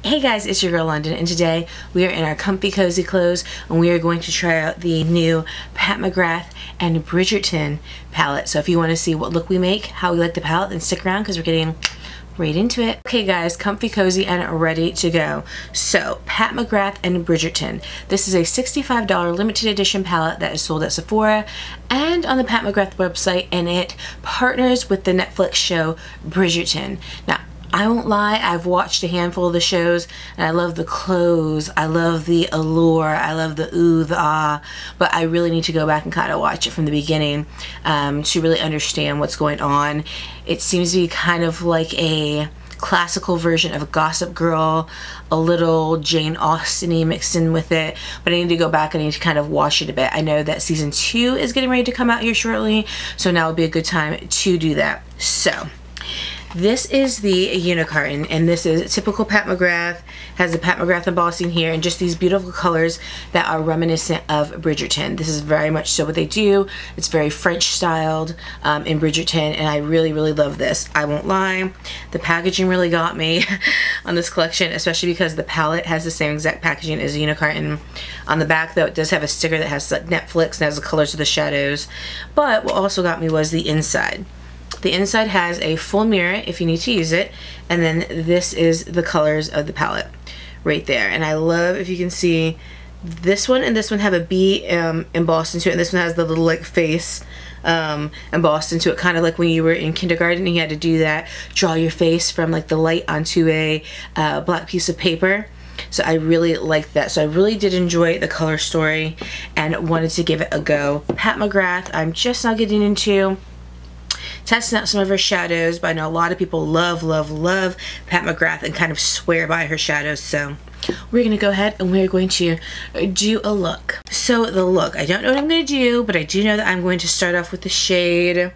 Hey guys, it's your girl London, and today we are in our comfy cozy clothes and we are going to try out the new Pat McGrath and Bridgerton palette. So if you want to see what look we make, how we like the palette, then stick around because we're getting right into it. Okay guys, comfy, cozy, and ready to go. So, Pat McGrath and Bridgerton. This is a $65 limited edition palette that is sold at Sephora and on the Pat McGrath website, and it partners with the Netflix show Bridgerton. Now, I won't lie, I've watched a handful of the shows and I love the clothes, I love the allure, I love the ooh, the ah, but I really need to go back and kind of watch it from the beginning to really understand what's going on. It seems to be kind of like a classical version of a Gossip Girl, a little Jane Austen-y mixed in with it, but I need to go back and I need to kind of watch it a bit. I know that season 2 is getting ready to come out here shortly, so now would be a good time to do that. So, this is the unicarton, and this is typical Pat McGrath. Has the Pat McGrath embossing here and just these beautiful colors that are reminiscent of Bridgerton. This is very much so what they do. It's very French styled in Bridgerton, and I really, really love this. I won't lie, the packaging really got me on this collection, especially because the palette has the same exact packaging as the unicarton. On the back though, it does have a sticker that has Netflix and has the colors of the shadows, but what also got me was the inside. The inside has a full mirror if you need to use it, and then this is the colors of the palette right there. And I love, if you can see, this one and this one have a bee embossed into it, and this one has the little like face embossed into it, kind of like when you were in kindergarten and you had to do that, draw your face from like the light onto a black piece of paper. So I really liked that. So I really did enjoy the color story and wanted to give it a go. Pat McGrath, I'm just now getting into testing out some of her shadows, but I know a lot of people love Pat McGrath and kind of swear by her shadows, so we're gonna go ahead and we're going to do a look. So the look, I don't know what I'm gonna do, but I do know that I'm going to start off with the shade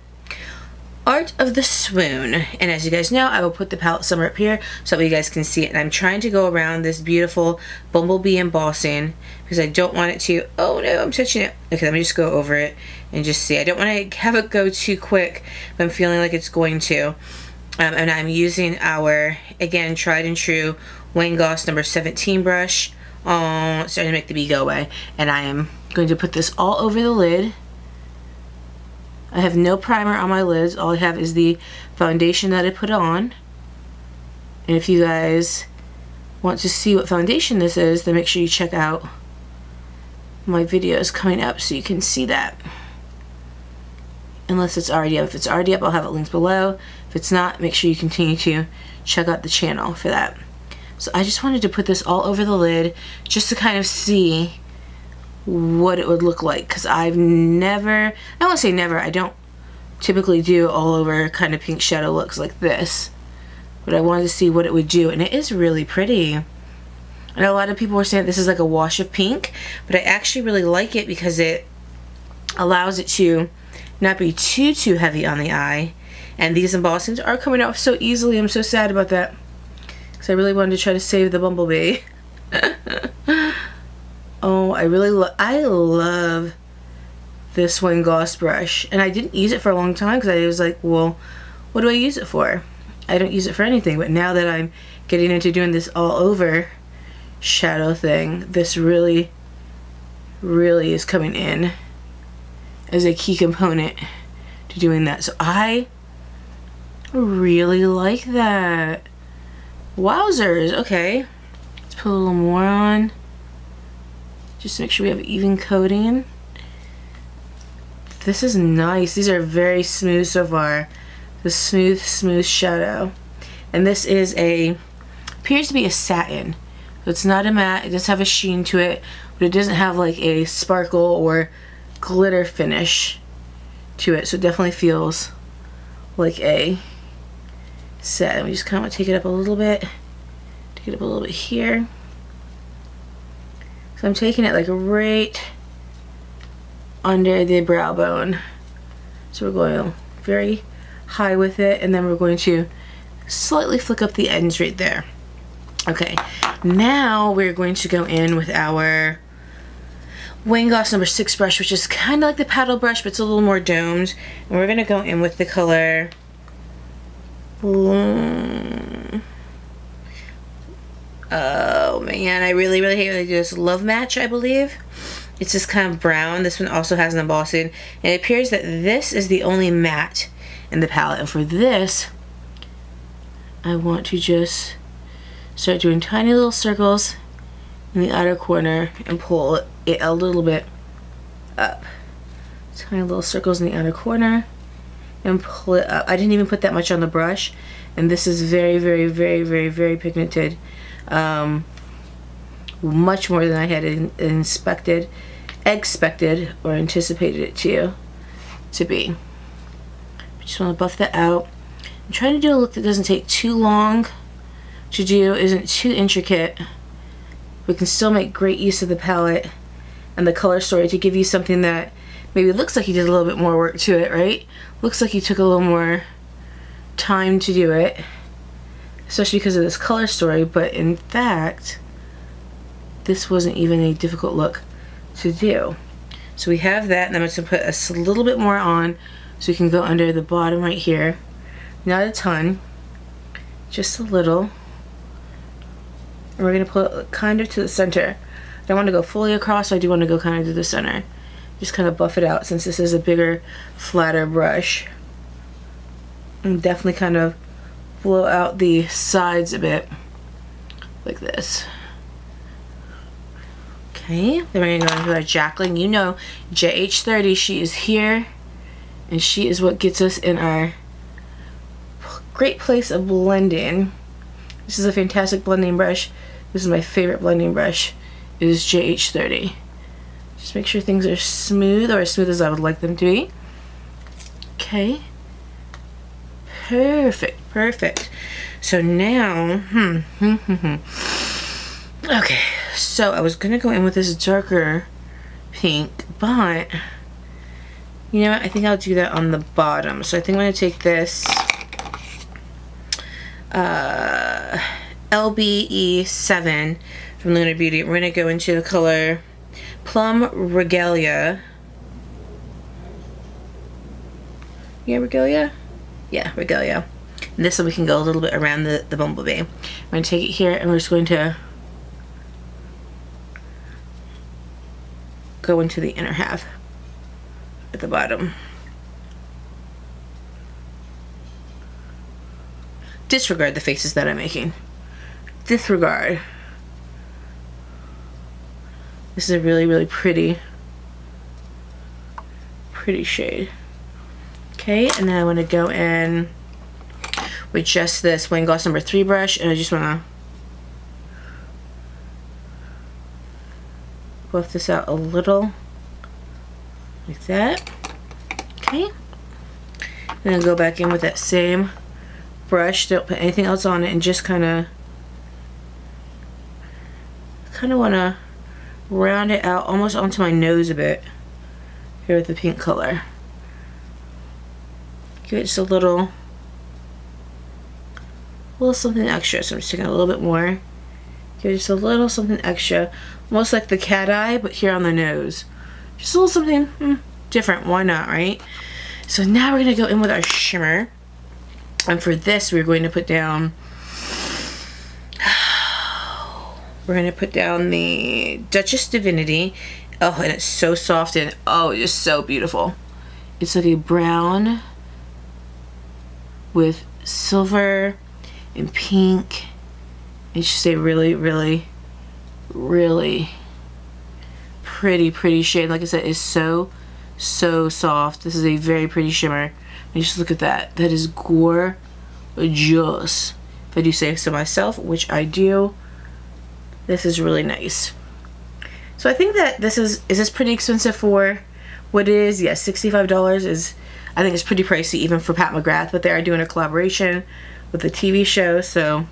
Art of the Swoon, and as you guys know, I will put the palette somewhere up here so that you guys can see it. And I'm trying to go around this beautiful bumblebee embossing because I don't want it to, oh no, I'm touching it. Okay, let me just go over it and just see. I don't want to have it go too quick, but I'm feeling like it's going to. And I'm using our, again, tried and true Wayne Goss number 17 brush. Oh, it's starting to make the bee go away. And I am going to put this all over the lid. I have no primer on my lids. All I have is the foundation that I put on. And if you guys want to see what foundation this is, then make sure you check out my videos coming up so you can see that. Unless it's already up. If it's already up, I'll have it linked below. If it's not, make sure you continue to check out the channel for that. So I just wanted to put this all over the lid just to kind of see what it would look like, because I've never, I won't say never, I don't typically do all over kind of pink shadow looks like this, but I wanted to see what it would do, and it is really pretty. I know a lot of people were saying this is like a wash of pink, but I actually really like it because it allows it to not be too heavy on the eye, and these embossings are coming off so easily. I'm so sad about that because I really wanted to try to save the bumblebee. Oh, I love this Wayne Goss brush, and I didn't use it for a long time because I was like, well, what do I use it for? I don't use it for anything, but now that I'm getting into doing this all over shadow thing, this really is coming in as a key component to doing that. So I really like that. Wowzers. Okay, let's put a little more on just to make sure we have even coating. This is nice. These are very smooth so far. The smooth shadow. And this is appears to be a satin. So it's not a matte. It does have a sheen to it, but it doesn't have like a sparkle or glitter finish to it. So it definitely feels like a satin. We just kind of take it up a little bit. Take it up a little bit here. So I'm taking it like right under the brow bone. So we're going very high with it, and then we're going to slightly flick up the ends right there. Okay, now we're going to go in with our Wayne Goss number 6 brush, which is kind of like the paddle brush, but it's a little more domed. And we're going to go in with the color Oh man, I really hate when they do this. Love Match, I believe. It's just kind of brown. This one also has an embossing. And it appears that this is the only matte in the palette. And for this, I want to just start doing tiny little circles in the outer corner and pull it a little bit up. Tiny little circles in the outer corner and pull it up. I didn't even put that much on the brush, and this is very pigmented. Much more than I had expected or anticipated it to be. I just want to buff that out. I'm trying to do a look that doesn't take too long to do, isn't too intricate. We can still make great use of the palette and the color story to give you something that maybe looks like you did a little bit more work to it, right? Looks like you took a little more time to do it, especially because of this color story, but in fact, this wasn't even a difficult look to do. So we have that, and I'm just gonna put a little bit more on so we can go under the bottom right here. Not a ton, just a little. And we're gonna put it kind of to the center. I don't want to go fully across, so I do want to go kind of to the center. Just kind of buff it out since this is a bigger, flatter brush. And definitely kind of blow out the sides a bit, like this. Okay, then we're gonna go into our Jacqueline. You know, JH30, she is here, and she is what gets us in our great place of blending. This is a fantastic blending brush. This is my favorite blending brush. It is JH30. Just make sure things are smooth, or as smooth as I would like them to be. Okay. Perfect. So now, okay, so I was gonna go in with this darker pink, but you know what, I think I'll do that on the bottom. So I think I'm gonna take this LBE7 from Luna Beauty. We're gonna go into the color Plum Regalia. Yeah, Regalia? Yeah, Regalia. And this one we can go a little bit around the bumblebee. I'm going to take it here and we're just going to go into the inner half at the bottom. Disregard the faces that I'm making. Disregard. This is a really pretty shade. Okay, and then I want to go in with just this Wayne Gloss number 3 brush, and I just want to buff this out a little, like that. Okay, and then go back in with that same brush. Don't put anything else on it, and just kind of want to round it out almost onto my nose a bit here with the pink color. Give it just a little something extra. So I'm just taking a little bit more. Give it just a little something extra, almost like the cat eye, but here on the nose. Just a little something different. Why not, right? So now we're gonna go in with our shimmer, and for this we're going to put down. We're gonna put down the Duchess Divinity. Oh, and it's so soft and oh, it's just so beautiful. It's like a brown with silver and pink. It's just a really pretty shade. Like I said, it's so soft. This is a very pretty shimmer. And just look at that. That is gorgeous, if I do say so myself, which I do. This is really nice. So I think that this is this pretty expensive for what it is? Yes, $65 is, I think it's pretty pricey even for Pat McGrath, but they are doing a collaboration with the TV show, so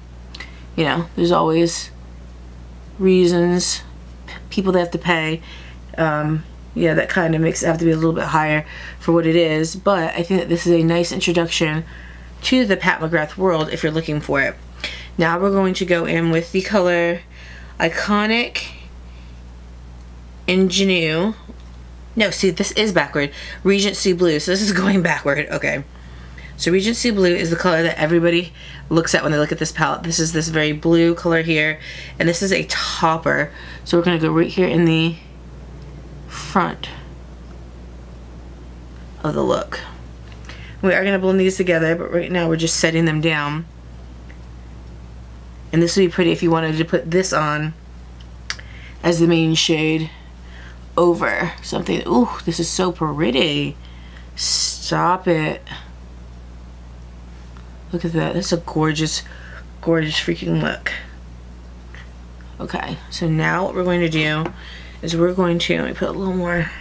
you know, there's always reasons, people that have to pay. Yeah, that kind of makes it have to be a little bit higher for what it is, but I think that this is a nice introduction to the Pat McGrath world if you're looking for it. Now we're going to go in with the color Iconic Ingenue. No, see, this is backward. Regency Blue, so this is going backward. Okay. So Regency Blue is the color that everybody looks at when they look at this palette. This is this very blue color here, and this is a topper. So we're gonna go right here in the front of the look. We are gonna blend these together, but right now we're just setting them down. And this would be pretty if you wanted to put this on as the main shade over something. Ooh, this is so pretty. Stop it. Look at that. That's a gorgeous, gorgeous freaking look. Okay, so now what we're going to do is we're going to, let me put a little more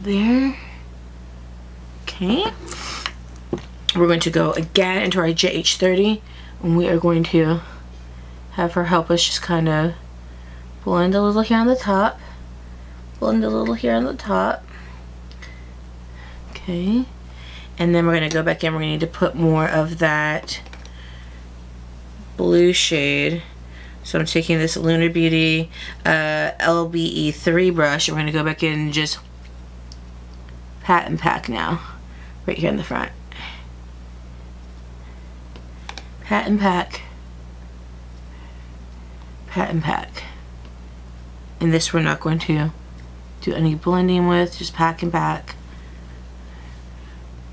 there. Okay. We're going to go again into our JH30, and we are going to have her help us just kind of blend a little here on the top. Blend a little here on the top. Okay. And then we're going to go back in. We're going to need to put more of that blue shade. So I'm taking this Lunar Beauty LBE3 brush, and we're going to go back in and just pat and pack now. Right here in the front. Pat and pack. Pat and pack. And this we're not going to do any blending with, just pack and pack.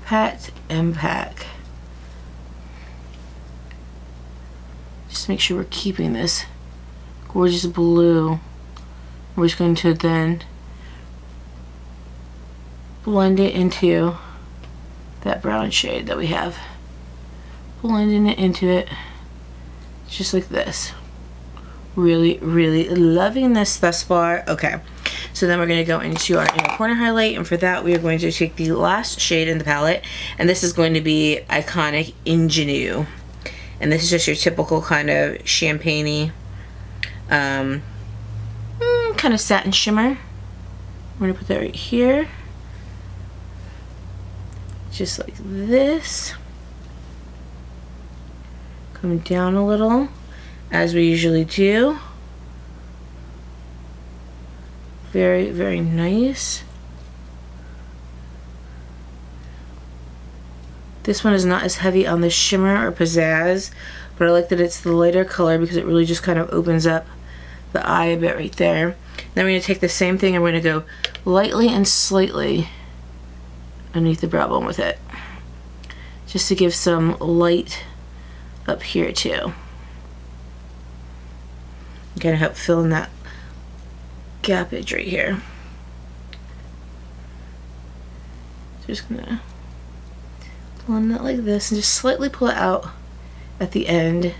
Pat and pack. Just make sure we're keeping this gorgeous blue. We're just going to then blend it into that brown shade that we have. Blending it into it just like this. Really, really loving this thus far. Okay. So then we're going to go into our inner corner highlight, and for that we are going to take the last shade in the palette, and this is going to be Iconic Ingenue. And this is just your typical kind of champagne-y kind of satin shimmer. We're going to put that right here. Just like this. Come down a little, as we usually do. Very, very nice. This one is not as heavy on the shimmer or pizzazz, but I like that it's the lighter color because it really just kind of opens up the eye a bit right there. Then we're going to take the same thing and we're going to go lightly and slightly underneath the brow bone with it, just to give some light up here too. I'm going to help fill in that gapage right here. Just gonna blend that like this and just slightly pull it out at the end,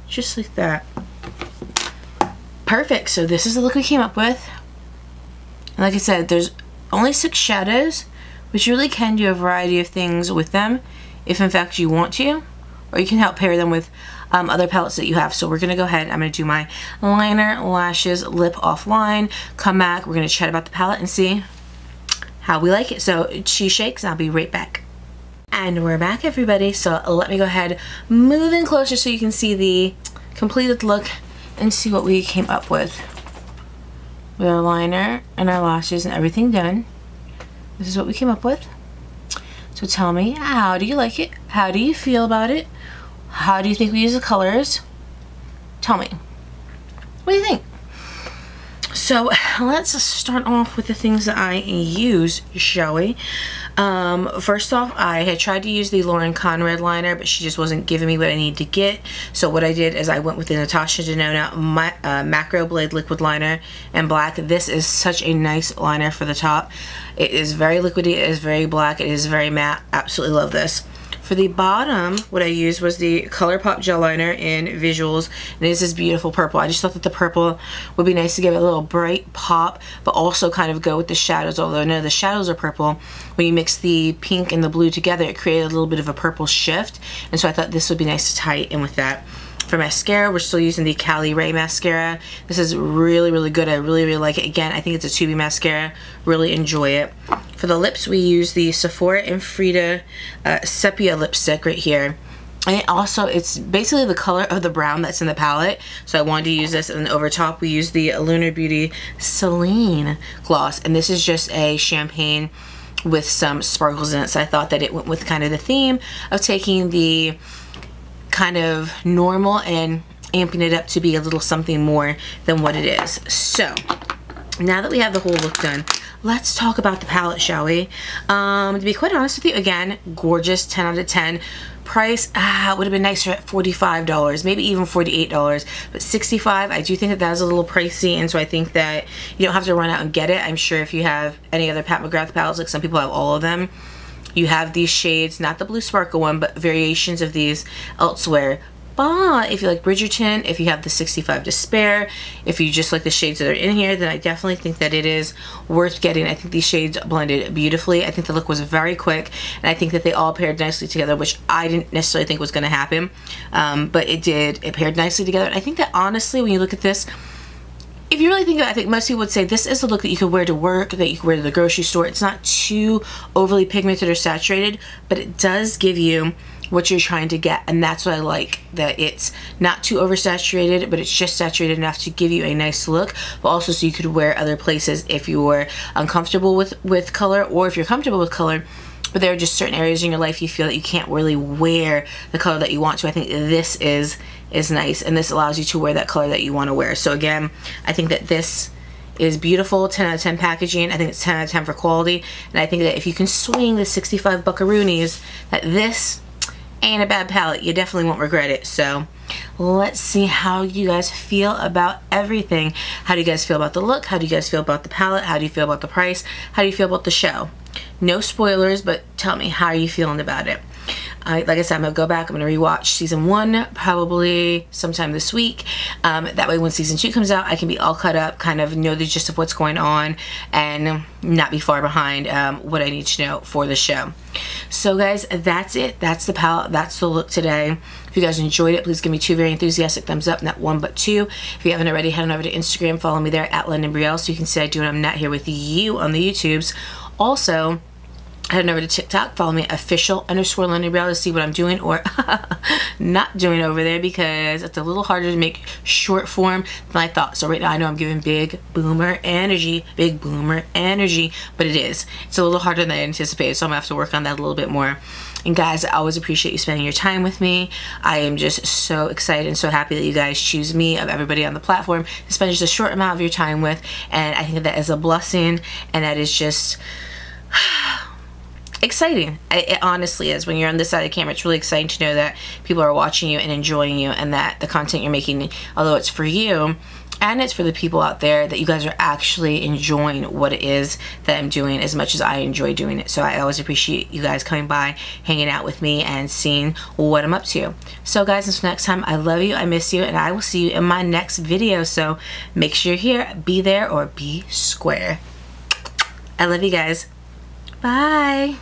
just like that. Perfect. So this is the look we came up with, and like I said, there's only 6 shadows, but you really can do a variety of things with them if in fact you want to, or you can help pair them with other palettes that you have. So we're gonna go ahead, I'm gonna do my liner, lashes, lip offline, come back, we're gonna chat about the palette and see how we like it. So she shakes, and I'll be right back. And we're back, everybody. So let me go ahead, move in closer so you can see the completed look and see what we came up with. With our liner and our lashes and everything done, this is what we came up with. So tell me, how do you like it? How do you feel about it? How do you think we use the colors? Tell me. What do you think? So let's start off with the things that I use, shall we? First off, I had tried to use the Lauren Conrad liner, but she just wasn't giving me what I needed to get. So what I did is I went with the Natasha Denona Macro Blade Liquid Liner in black. This is such a nice liner for the top. It is very liquidy, it is very black, it is very matte. Absolutely love this. For the bottom, what I used was the Colourpop gel liner in Visuals, and it is this beautiful purple. I just thought that the purple would be nice to give it a little bright pop, but also kind of go with the shadows, although no, the shadows are purple. When you mix the pink and the blue together, it created a little bit of a purple shift, and so I thought this would be nice to tie in with that. For mascara, we're still using the Cali Ray mascara. This is really, really good. I really, really like it. Again, I think it's a tubey mascara. Really enjoy it. For the lips, we use the Sephora and Frida Sepia lipstick right here. And it's basically the color of the brown that's in the palette. So I wanted to use this, and then over top we use the Lunar Beauty Celine gloss. And this is just a champagne with some sparkles in it. So I thought that it went with kind of the theme of taking the kind of normal and amping it up to be a little something more than what it is. So now that we have the whole look done, let's talk about the palette, shall we? To be quite honest with you, again, gorgeous, 10 out of 10. Price would have been nicer at $45, maybe even $48, but $65, I do think that that is a little pricey, and so I think that you don't have to run out and get it. I'm sure if you have any other Pat McGrath palettes, like some people have all of them, you have these shades, not the blue sparkle one, but variations of these elsewhere. But if you like Bridgerton, if you have the 65 to spare, if you just like the shades that are in here, then I definitely think that it is worth getting. I think these shades blended beautifully. I think the look was very quick, and I think that they all paired nicely together, which I didn't necessarily think was going to happen, but it did. It paired nicely together, and I think that honestly, when you look at this, if you really think about it, I think most people would say this is a look that you could wear to work, that you could wear to the grocery store. It's not too overly pigmented or saturated, but it does give you what you're trying to get, and that's what I like, that it's not too oversaturated, but it's just saturated enough to give you a nice look, but also so you could wear other places if you were uncomfortable with color, or if you're comfortable with color, but there are just certain areas in your life you feel that you can't really wear the color that you want to. I think this is nice, and this allows you to wear that color that you want to wear. So again, I think that this is beautiful, 10 out of 10 packaging. I think it's 10 out of 10 for quality, and I think that if you can swing the 65 buckaroonies, that this ain't a bad palette. You definitely won't regret it. So let's see how you guys feel about everything. How do you guys feel about the look? How do you guys feel about the palette? How do you feel about the price? How do you feel about the show? No spoilers, but tell me, how are you feeling about it? Like I said, I'm going to go back. I'm going to rewatch season 1 probably sometime this week. That way when season 2 comes out, I can be all caught up, kind of know the gist of what's going on, and not be far behind what I need to know for the show. So guys, that's it. That's the palette. That's the look today. If you guys enjoyed it, please give me 2 very enthusiastic thumbs up, not 1 but 2. If you haven't already, head on over to Instagram. Follow me there at London Brielle, so you can see I do when I'm not here with you on the YouTubes. Also, head on over to TikTok, follow me official_London Brielle to see what I'm doing or not doing over there, because it's a little harder to make short form than I thought. So right now I know I'm giving big boomer energy, but it is. It's a little harder than I anticipated, so I'm gonna have to work on that a little bit more. And guys, I always appreciate you spending your time with me. I am just so excited and so happy that you guys choose me, of everybody on the platform, to spend just a short amount of your time with, and I think that is a blessing, and that is just exciting. It honestly is. When you're on this side of the camera, it's really exciting to know that people are watching you and enjoying you, and that the content you're making, although it's for you and it's for the people out there, that you guys are actually enjoying what it is that I'm doing as much as I enjoy doing it. So I always appreciate you guys coming by, hanging out with me, and seeing what I'm up to. So guys, until next time, I love you, I miss you, and I will see you in my next video. So make sure you're here, be there, or be square. I love you guys. Bye.